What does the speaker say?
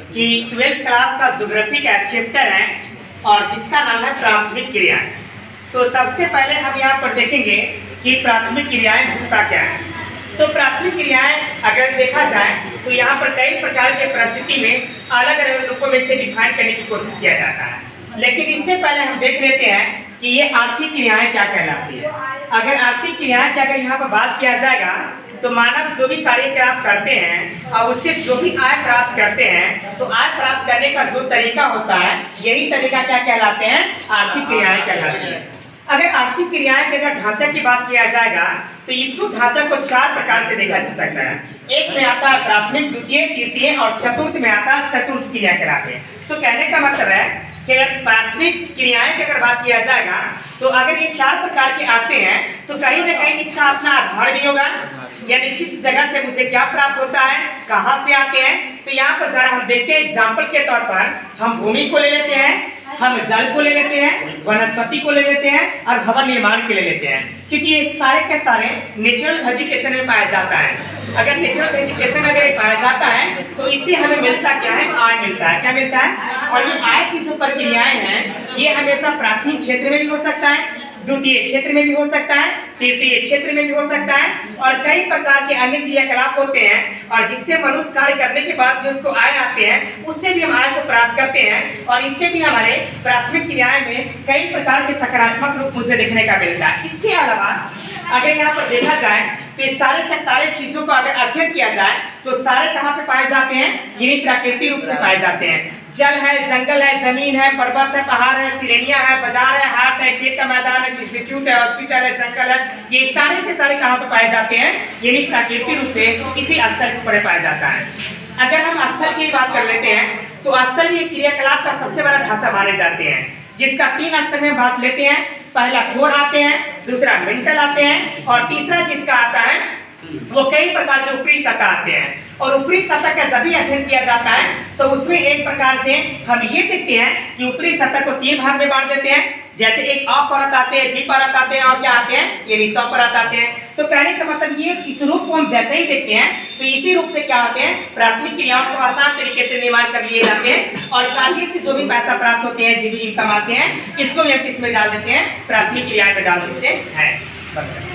कि 12th class का geography का चैप्टर है और जिसका नाम है प्राथमिक क्रियाएं। तो सबसे पहले हम यहाँ पर देखेंगे कि प्राथमिक क्रियाएं होता क्या है। तो प्राथमिक क्रियाएं अगर देखा जाए तो यहाँ पर कई प्रकार के परिस्थिति में अलग अलग रूपों में इसे डिफाइन करने की कोशिश किया जाता है, लेकिन इससे पहले हम देख लेते हैं कि ये आर्थिक क्रियाएं क्या कहलाती है। अगर आर्थिक क्रियाएं की अगर यहाँ पर बात किया जाएगा तो मानव जो भी कार्यकलाप करते हैं और उससे जो भी आय प्राप्त करते हैं, तो आय प्राप्त करने का जो तरीका होता है यही तरीका क्या कहलाते हैं, आर्थिक क्रियाएं कहलाती हैं। अगर आर्थिक क्रियाएं के अगर ढांचा की बात किया जाएगा तो इसको ढांचा को 4 प्रकार से देखा जा सकता है। एक में आता है प्राथमिक, द्वितीय, तृतीय और चतुर्थ में आता है चतुर्थ क्रिया कहलाते हैं। तो कहने का मतलब है कि अगर प्राथमिक क्रियाएं की अगर बात किया जाएगा तो अगर ये 4 प्रकार के आते हैं तो कहीं ना कहीं इसका अपना आधार भी होगा, यानी किस जगह से मुझे क्या प्राप्त होता है, कहाँ से आते हैं। तो यहाँ पर जरा हम देखते हैं, एग्जाम्पल के तौर पर हम भूमि को ले लेते हैं, हम जल को ले लेते हैं, वनस्पति को ले लेते हैं और भवन निर्माण के ले लेते हैं, क्योंकि ये सारे के सारे नेचुरल वेजिटेशन में पाया जाता है। अगर नेचुरल वेजिटेशन अगर पाया जाता है तो इससे हमें मिलता क्या है, आय मिलता है। क्या मिलता है? और ये आय की जो प्रक्रियाएं हैं ये हमेशा प्राथमिक क्षेत्र में भी हो सकता है, द्वितीय क्षेत्र में भी हो सकता है, तृतीय क्षेत्र में भी हो सकता है और कई प्रकार के अन्य क्रियाकलाप होते हैं और जिससे मनुष्य कार्य करने के बाद जो उसको आय आते हैं उससे भी हम आय को प्राप्त करते हैं और इससे भी हमारे प्राथमिक क्रियाएं में कई प्रकार के सकारात्मक रूप मुझे देखने का मिलता है। इसके अलावा अगर यहाँ पर देखा जाए तो ये सारे के सारे चीजों को अगर अध्ययन किया जाए तो सारे कहाँ पे पाए जाते हैं, यानी प्राकृतिक रूप से पाए जाते हैं। जल है, जंगल है, जमीन है, पर्वत है, पहाड़ है, सिरेनिया है, बाजार है, हाट है, खेत का मैदान है, इंस्टीट्यूट है, हॉस्पिटल है, जंगल है, ये सारे के सारे कहाँ पे पाए जाते हैं, यानी प्राकृतिक रूप से इसी स्तर पर पाया जाता है। अगर हम स्थल की बात कर लेते हैं तो स्थल भी क्रियाकलाप का सबसे बड़ा ढांचा माने जाते हैं, जिसका 3 स्तर में बात लेते हैं। पहला कोर आते हैं, दूसरा मेंटल आते हैं और तीसरा जिसका आता है वो कई प्रकार के ऊपरी सतह आते हैं। और ऊपरी सतह का जब भी अध्ययन किया जाता है तो उसमें एक प्रकार से हम ये देखते हैं कि ऊपरी सतह को 3 भाग में बांट देते हैं, जैसे एक अ परत आते हैं, बी परत आते हैं और क्या आते हैं, ये ऋषभ परत आते हैं। तो कहने का मतलब ये इस रूप को हम जैसे ही देखते हैं तो इसी रूप से क्या होते हैं, प्राथमिक क्रियाओं को आसान तरीके से निर्माण कर लिए जाते हैं और कार्य से जो भी पैसा प्राप्त होते हैं, जो भी इनकम आते हैं, इसको भी हम किस में डाल देते हैं, प्राथमिक क्रिया में डाल देते हैं।